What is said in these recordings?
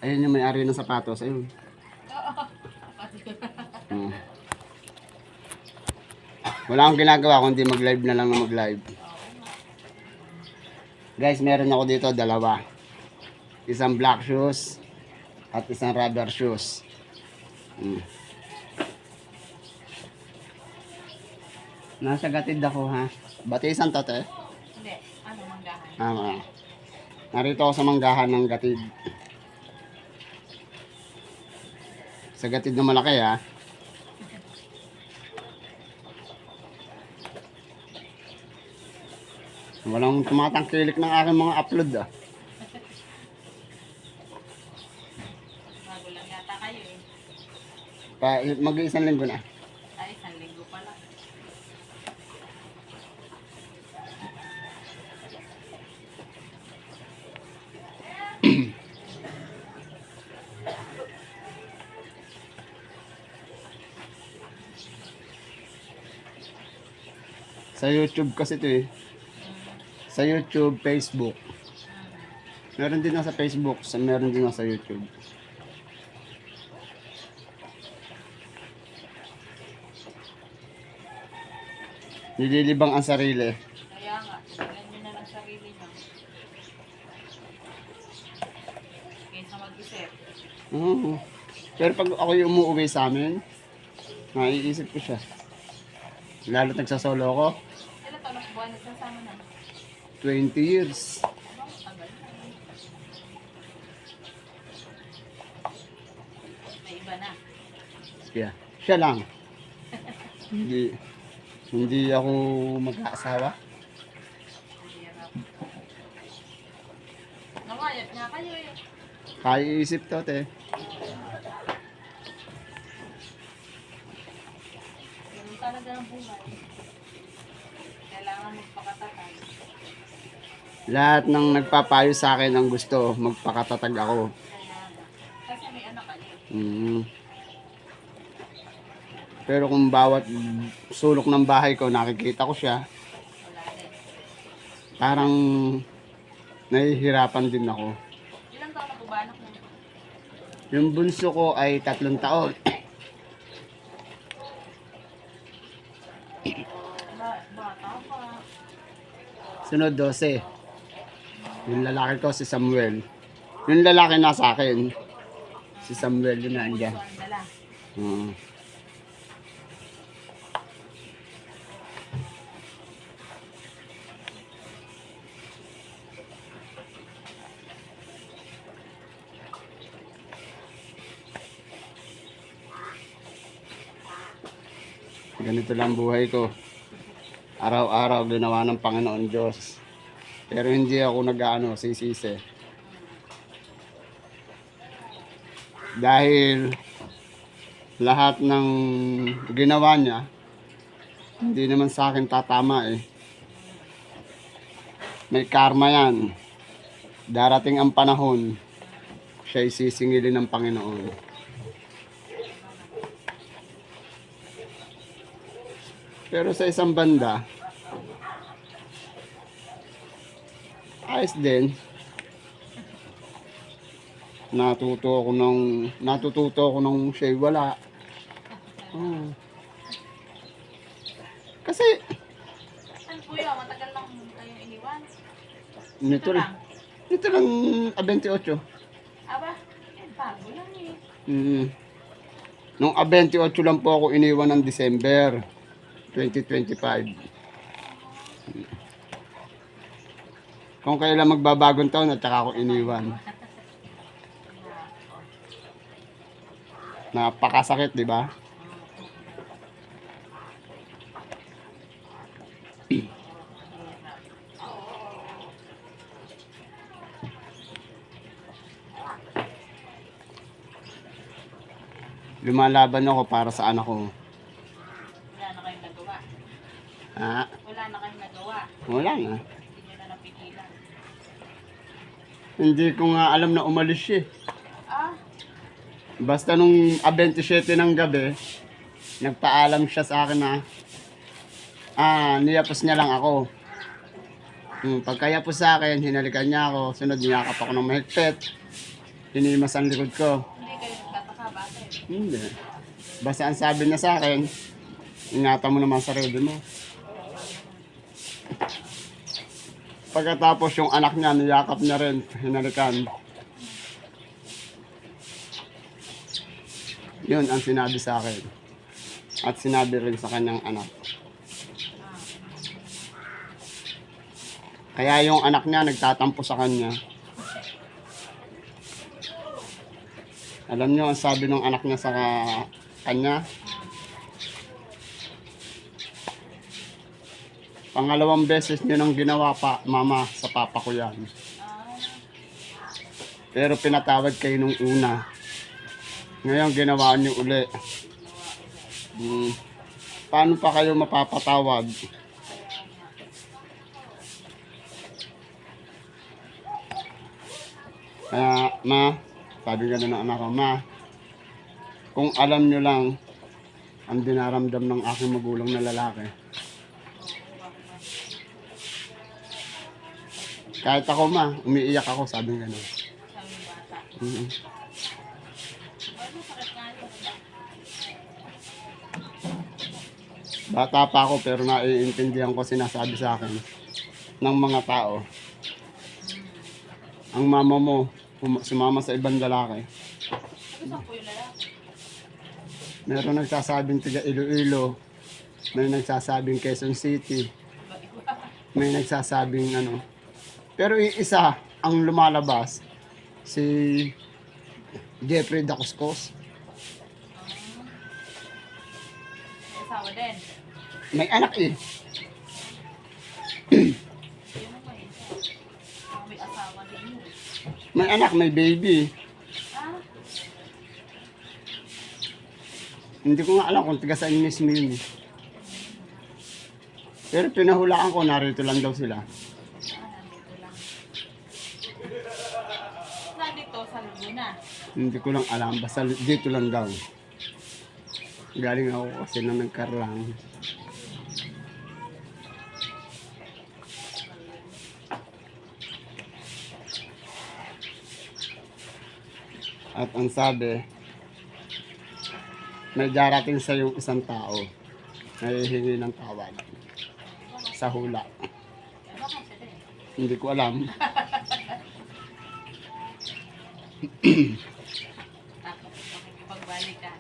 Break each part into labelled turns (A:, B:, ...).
A: Ayun yung may-ari ng sapatos. Ayun. Hmm. Wala akong ginagawa kundi mag-live na lang na mag-live. Guys, meron ako dito dalawa. Isang black shoes at isang rubber shoes. Hmm. Nasa gatid ako ha. Batisan to te?
B: Hindi, ano, manggahan.
A: Ah, narito ako sa manggahan ng gatid. Sa gatid na malaki ha. Walang tumatangkilik ng aking mga upload ah.
B: Bago lang yata kayo eh.
A: Mag-iisang linggo na.
B: Ay, 1 linggo pa lang.
A: Sa YouTube kasi ito eh. Sa YouTube, Facebook. Meron din sa Facebook, meron din sa YouTube. Nililibang ang sarili.
B: Kaya nga, tignan nyo na lang sarili nyo. Kaysa mag-isip.
A: Oo. Pero pag ako yung umuwi sa amin, naiisip ko siya. Lalo't nagsasolo ako,
B: Ilan taon na buwan nagsasama na?
A: 20 years.
B: Abang, tagal na. May iba na.
A: Yeah. Siya lang. Hindi ako mag-aasawa.
B: Hirap. Nawayat nga kayo eh.
A: Kaya iisip to, te.
B: Ganun talaga ang buhay. Kailangan magpakatatag.
A: Lahat ng nagpapayo sa akin ang gusto, magpakatatag ako.
B: Kailangan. Kasi may anak kayo.
A: Mm. Pero kung bawat sulok ng bahay ko, nakikita ko siya,
B: Wala din.
A: parang nahihirapan din ako.
B: Ilang taon na po ba anak mo?
A: Yung bunso ko ay 3 taon.
B: Bata pa.
A: Sunod 12. Yung lalaki ko si Samuel. Yung lalaki nasa akin. Si Samuel yun na andyan.
B: Gusto ang dala.
A: Mm. Ganito lang buhay ko. Araw-araw ginawa ng Panginoon Diyos. Pero hindi ako nag-ano, sisisi. Dahil lahat ng ginawa niya, hindi naman sa akin tatama eh. May karma yan. Darating ang panahon, siya'y sisingilin ng Panginoon. Pero sa isang banda, ayos din. Natututo ako ng siya'y wala. Oh. Kasi,
B: Ano po yun? Matagal lang kayong iniwan?
A: nito lang 28.
B: Aba, bago lang eh.
A: Nung 28 lang po ako iniwan ng December 2025. Kung kailan magbabagong taon at saka ako iniwan. Napakasakit, di ba? Lumalaban ako para sa anak ko.
B: Wala na kayong nagawa.
A: Ha?
B: Wala na kayong nagawa.
A: Wala na.
B: Hindi nyo na napigilan.
A: Hindi ko nga alam na umalis siya.
B: Ah,
A: Basta nung 27 ng gabi, nagpaalam siya sa akin na niyapos niya lang ako. Pagkayapos sa akin, hinalikan niya ako, sunod niyakap ako ng mahigpit. hinimas ang likod ko.
B: Hindi kayo nagtataka, bakit?
A: Hindi. Basta ang sabi niya sa akin, ingatan mo naman sarili mo. Pagkatapos yung anak niya, niyakap niya rin, hinalikan. Yun ang sinabi sa akin. At sinabi rin sa kanyang anak. Kaya yung anak niya nagtatampo sa kanya. Alam niyo ang sabi ng anak niya sa kanya? Pangalawang beses niyo nang ginawa pa, mama, sa papa ko yan. Pero pinatawad kayo nung una. Ngayon ginawa niyo uli. Paano pa kayo mapapatawad? Kaya, ma, sabi gano'n ng anak ko, ma, kung alam niyo lang ang dinaramdam ng aking magulang na lalaki. Kahit ako, ma, umiiyak ako, sabi gano'n.
B: Sabi ng bata.
A: Mm-hmm.
B: Ano, sakit nga yun.
A: Bata pa ako pero naiintindihan ko sinasabi sa akin ng mga tao. Ang mama mo sumama sa ibang lalaki.
B: Ano saan po yung lalaki?
A: Meron nagsasabing tiga Iloilo, may nagsasabing Quezon City, may nagsasabing ano. Pero isa ang lumalabas, si Jeffrey Dacoscos.
B: May asawa din.
A: May anak eh.
B: Yun naman eh. May asawa din yun.
A: May anak, may baby.
B: Ah,
A: Hindi ko nga alam kung taga saan mismo yun eh. Pero pinahulaan ko, narito lang daw sila.
B: nandito lang. Nandito sa Laguna.
A: Hindi ko lang alam, basta dito lang daw. Galing ako kasi nang nagkarlang. At ang sabi, may darating sa yung isang tao na hihingi ng tawad sa hula.
B: Ano kasi din?
A: Hindi ko alam.
B: Tapos, makikipagbalikan.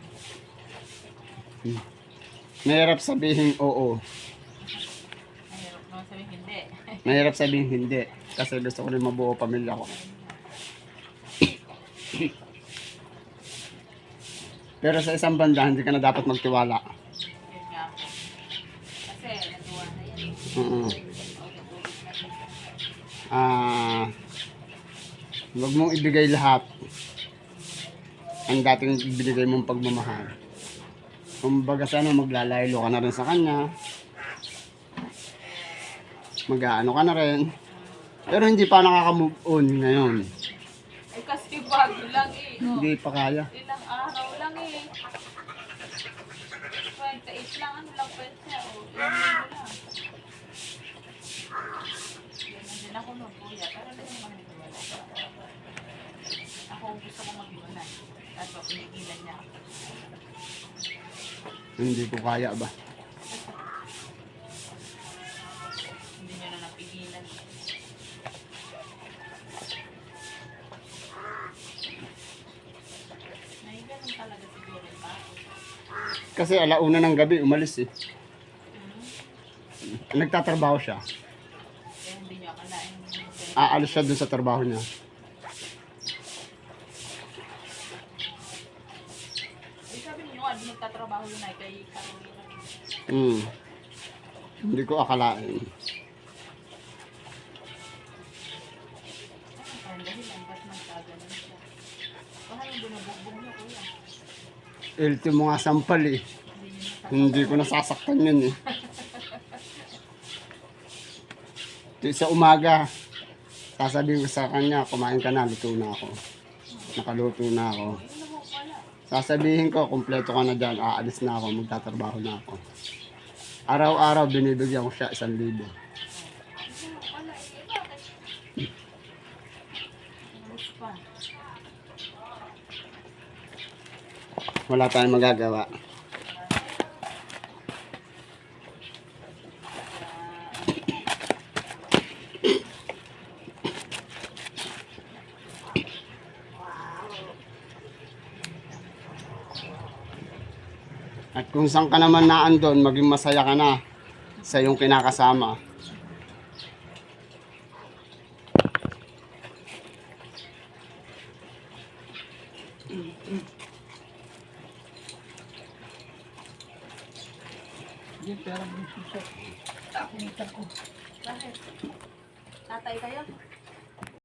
A: Mahirap sabihin oo.
B: Mahirap naman sabihin hindi.
A: Mahirap sabihin hindi. Kasi gusto ko rin mabuo pamilya ko. Pero sa isang banda, hindi ka na dapat magtiwala.
B: Yun nga po. Kasi, nagawa na yan eh.
A: Oo.
B: Ulit-ulit na din.
A: Huwag mong ibigay lahat ang dating ibinigay mong pagmamahal. Kumbaga sana maglalaylo ka na rin sa kanya. Mag-aano ka na rin. Pero hindi pa nakaka-move on ngayon.
B: Eh kasi bago lang eh. Oh.
A: Hindi pa kaya.
B: Ilang araw lang eh. 28 lang, ano lang pwede siya. O, ilang linggo lang. Ganun din ako nun, kuya. Pero hindi naman nagwala. Ako gusto ko mag-iwalay. Kaso pinigilan niya ako.
A: Hindi ko kaya ba?
B: Hindi niya na napigilan. May ganun talaga siguro yung tao.
A: Kasi alauna ng gabi, umalis eh.
B: Hmm?
A: Nagtatrabaho siya.
B: Kaya hindi niya akalain.
A: Aalis siya dun sa trabaho niya.
B: Eh sabi niyo nga, nagtatrabaho yun ay kay Carolina.
A: Hindi ko akalain.
B: Ang dahilan, ba't magkaganon siya? Baka yung binubugbog niya, kuya.
A: Ultimo nga sampal eh.
B: Hindi niya
A: Hindi ko nasasaktan yun eh. Di sa umaga, sasabihin ko sa kanya, kumain ka na, luto na ako. Nakaluto na ako.
B: Yun naman pala.
A: Sasabihin ko, kumpleto ka na dyan, aalis na ako, magtatrabaho na ako. Araw-araw, binibigyan ko siya 1,000.
B: Yun naman pala. Eh, bakit? Alis pa.
A: Wala tayong magagawa. At kung saan ka naman naandun, maging masaya ka na sa iyong kinakasama.
C: Hindi, pero gusto siya. Nakita ko.
B: Bakit? Tatay kayo?